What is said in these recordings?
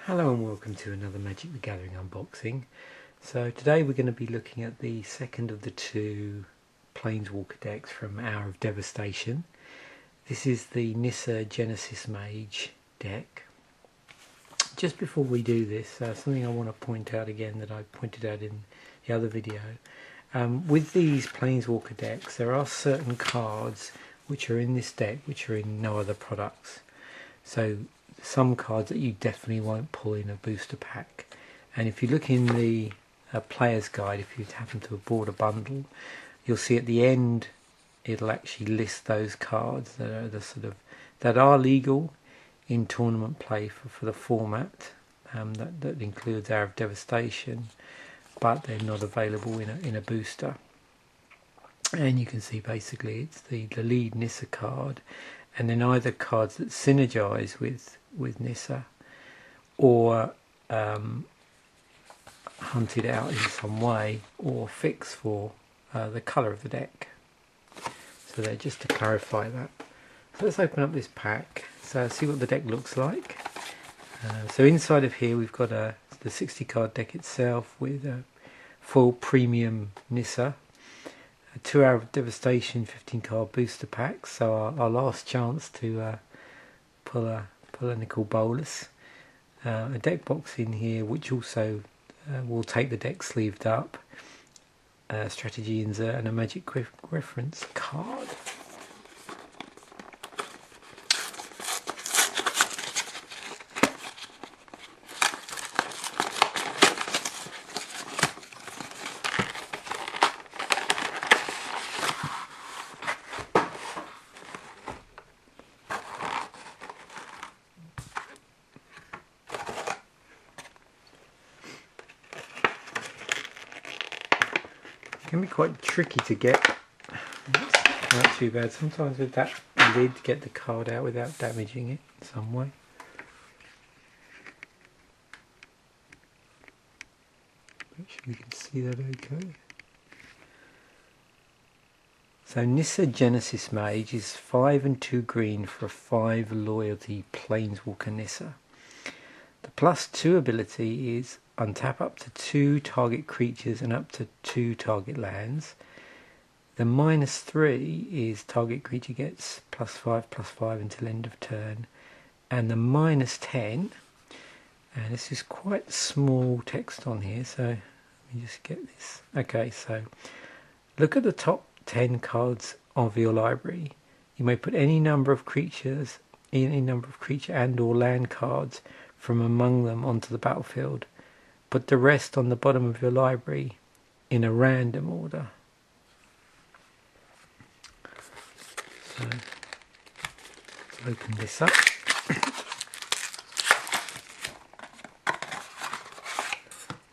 Hello and welcome to another Magic the Gathering unboxing. So today we're going to be looking at the second of the two Planeswalker decks from Hour of Devastation. This is the Nissa Genesis Mage deck. Just before we do this, something I want to point out again that I pointed out in the other video. With these Planeswalker decks, there are certain cards which are in this deck which are in no other products. So some cards that you definitely won't pull in a booster pack, and if you look in the player's guide, if you happen to have bought a bundle, you'll see at the end it'll actually list those cards that are that are legal in tournament play for the format, that includes Hour of Devastation, but they're not available in a booster. And you can see basically it's the lead Nissa card, and then either cards that synergize with Nissa or hunted out in some way or fix for the colour of the deck. So there, just to clarify that. So let's open up this pack, so see what the deck looks like. So inside of here we've got the 60 card deck itself with a full premium Nissa, a 2 Hour of Devastation 15 card booster pack, so our last chance to pull a nickel bolus. A deck box in here which also will take the deck sleeved up, strategy insert, and a magic reference card. It can be quite tricky to get. Not too bad sometimes with that lid, get the card out without damaging it in some way. Make sure you can see that okay. So Nissa Genesis Mage is 5 and 2 green for a 5 loyalty Planeswalker Nissa. The +2 ability is untap up to 2 target creatures and up to 2 target lands. The -3 is target creature gets +5/+5 until end of turn. And the -10, and this is quite small text on here, so let me just get this. Okay, so look at the top 10 cards of your library. You may put any number of creatures, and or land cards from among them onto the battlefield. Put the rest on the bottom of your library in a random order. So let's open this up.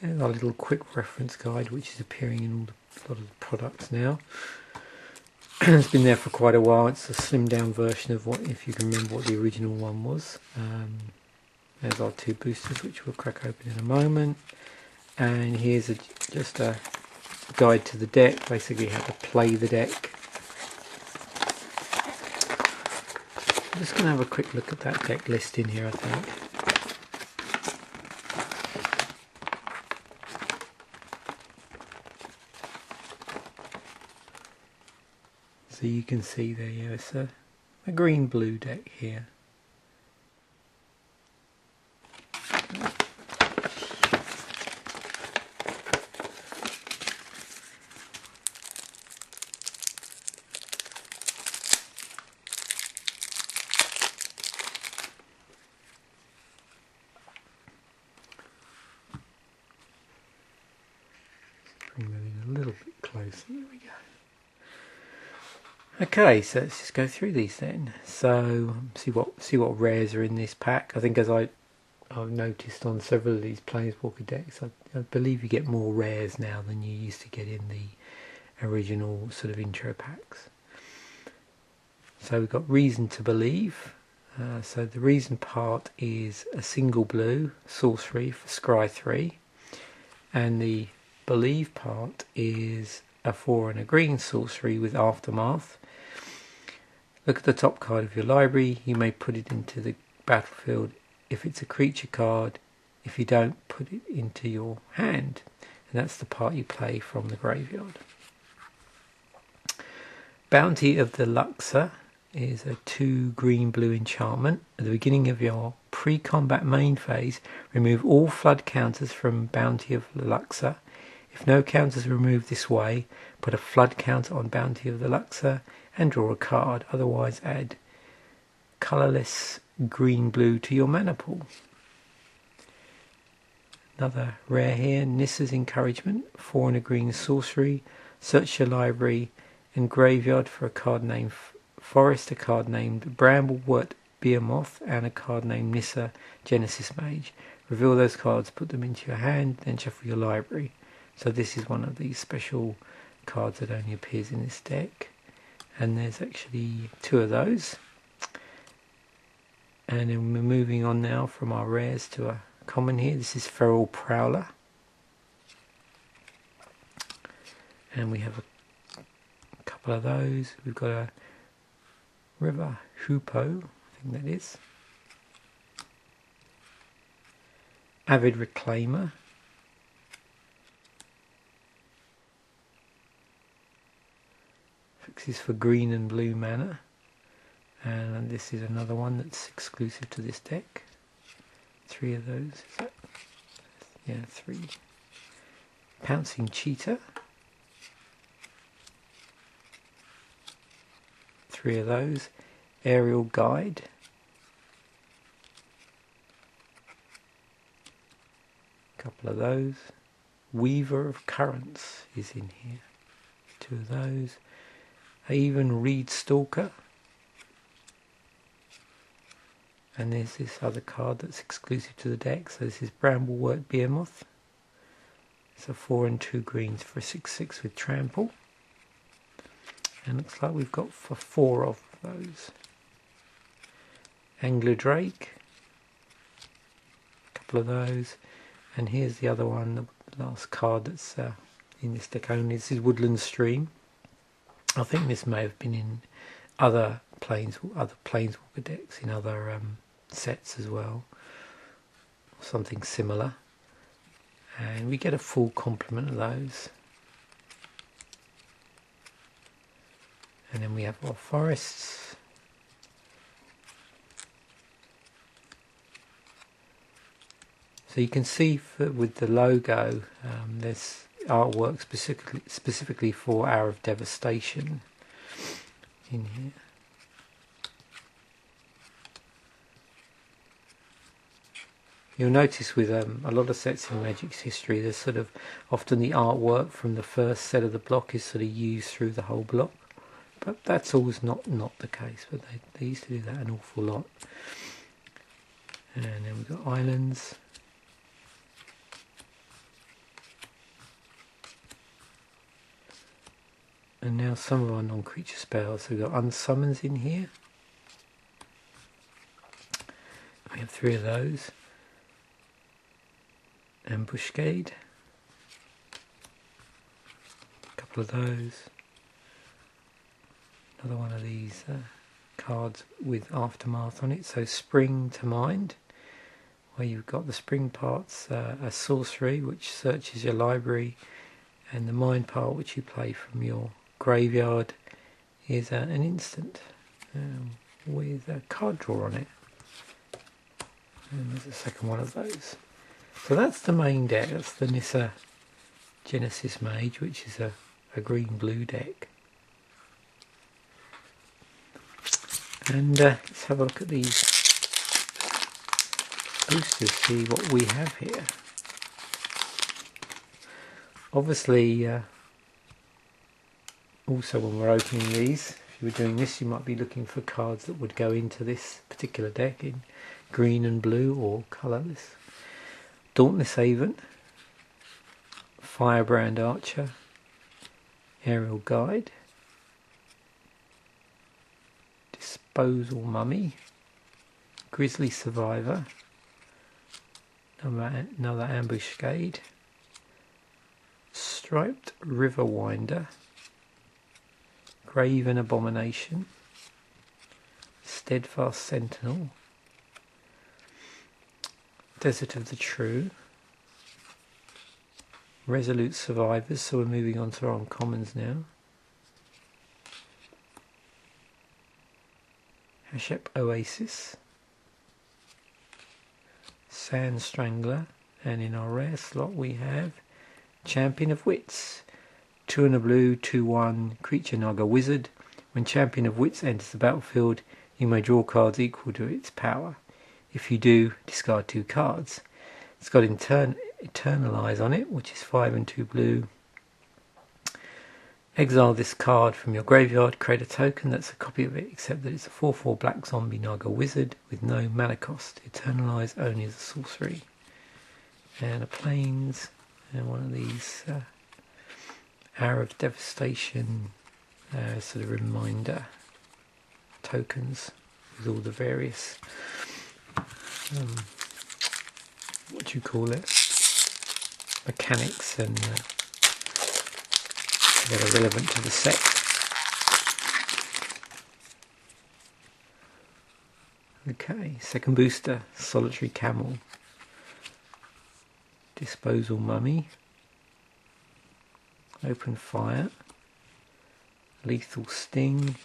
There's our little quick reference guide, which is appearing in a lot of the products now. It's been there for quite a while. It's a slimmed down version of what, if you can remember what the original one was. There's our 2 boosters, which we'll crack open in a moment. And here's just a guide to the deck, basically how to play the deck. I'm just going to have a quick look at that deck list in here, I think. So you can see there, yeah, it's a green-blue deck here. Bring that in a little bit closer. There we go. Okay, so let's just go through these then. So see what rares are in this pack. I think, as I've noticed on several of these Planeswalker decks, I believe you get more rares now than you used to get in the original sort of intro packs. So we've got Reason to Believe. So the reason part is a single blue sorcery for Scry 3, and the Believe part is a 4 and a green sorcery with Aftermath. Look at the top card of your library. You may put it into the battlefield if it's a creature card If you don't, put it into your hand. And that's the part you play from the graveyard. Bounty of the Luxor is a 2 green-blue enchantment. At the beginning of your pre-combat main phase, remove all flood counters from Bounty of the Luxor. If no counters are removed this way, put a flood counter on Bounty of the Luxor and draw a card. Otherwise, add colourless green-blue to your mana pool. Another rare here, Nissa's Encouragement, 4 and a green sorcery. Search your library and graveyard for a card named Forest, a card named Bramblewort Behemoth, and a card named Nissa, Genesis Mage. Reveal those cards, put them into your hand, then shuffle your library. So this is one of these special cards that only appears in this deck. And there's actually 2 of those. And then we're moving on now from our rares to a common here. This is Feral Prowler. And we have a couple of those. We've got a River Hoopoe, I think that is. Avid Reclaimer. Fixes for green and blue mana. And this is another one that's exclusive to this deck. 3 of those, is that? Yeah, 3. Pouncing Cheetah. 3 of those. Aerial Guide. Couple of those. Weaver of Currents is in here. 2 of those. Even Reed Stalker. And there's this other card that's exclusive to the deck. So this is Bramblewort Behemoth. It's a 4 and 2 greens for a 6/6 with trample. And looks like we've got for 4 of those. Angler Drake. A couple of those. And here's the other one, the last card that's in this deck only. This is Woodland Stream. I think this may have been in other Planeswalker decks, in other sets as well, or something similar. And we get a full complement of those. And then we have our forests. So you can see with the logo, there's artwork specifically for Hour of Devastation in here. You'll notice with a lot of sets in Magic's history, there's sort of often the artwork from the first set of the block is sort of used through the whole block. But that's always not the case, but they used to do that an awful lot. And then we've got islands. And now some of our non-creature spells. So we've got Unsummons in here. We have 3 of those. Ambuscade. A couple of those. Another one of these cards with Aftermath on it. So Spring to Mind, where you've got the spring parts, a sorcery which searches your library, and the mind part which you play from your graveyard is an instant with a card draw on it. And there's a second one of those. So that's the main deck. That's the Nissa Genesis Mage, which is a green-blue deck. And let's have a look at these boosters, see what we have here. Obviously, also when we're opening these, if you were doing this, you might be looking for cards that would go into this particular deck in green and blue or colourless. Dauntless Haven, Firebrand Archer, Aerial Guide, Disposal Mummy, Grizzly Survivor, another Ambuscade, Striped River Winder, Graven Abomination, Steadfast Sentinel, Desert of the True, Resolute Survivors, so we're moving on to our uncommons now. Hashep Oasis, Sand Strangler, and in our rare slot we have Champion of Wits. 2 and a blue, 2/1 creature Naga wizard. When Champion of Wits enters the battlefield, you may draw cards equal to its power. If you do, discard 2 cards. It's got Eternalize on it, which is 5 and 2 blue. Exile this card from your graveyard, create a token that's a copy of it, except that it's a 4/4 black zombie Naga wizard with no mana cost. Eternalize only as a sorcery. And a plains, and one of these Hour of Devastation sort of reminder tokens with all the various what do you call it, mechanics and that are relevant to the set. Okay, second booster, Solitary Camel, Disposal Mummy, Open Fire, Lethal Sting,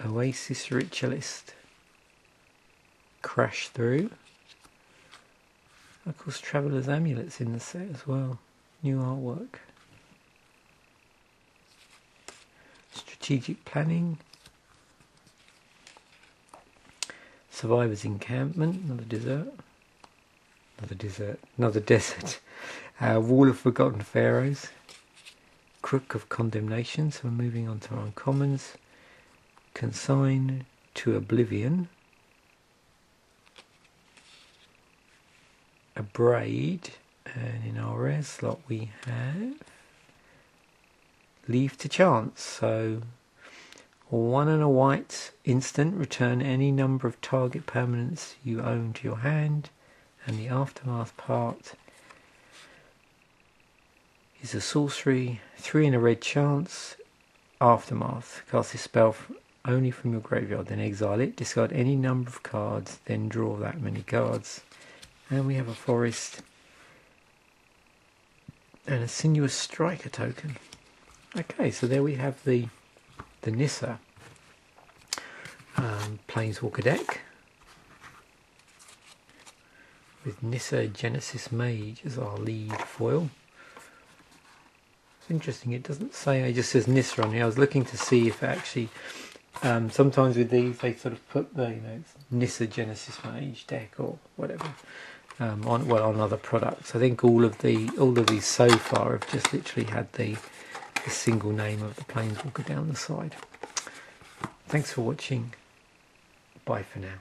Oasis Ritualist, Crash Through. Of course, Traveller's Amulet's in the set as well. New artwork. Strategic Planning, Survivor's Encampment, another desert. Wall of Forgotten Pharaohs, Crook of Condemnation, so we're moving on to our uncommons. Consign to Oblivion, a Braid, and in our rare slot we have Leave to Chance, so 1 and a white instant, return any number of target permanents you own to your hand, and the Aftermath part is a sorcery, 3 and a red chance, Aftermath. Cast this spell only from your graveyard, then exile it, discard any number of cards, then draw that many cards. And we have a forest and a Sinuous Striker token. Okay, so there we have the Nissa Planeswalker deck with Nissa Genesis Mage as our lead foil. It's interesting, it doesn't say, it just says Nissa on here. I was looking to see if actually sometimes with these they sort of put the it's Nissa Genesis Mage deck or whatever on other products. I think all of these so far have just literally had the single name of the Planeswalker down the side. Thanks for watching. Bye for now.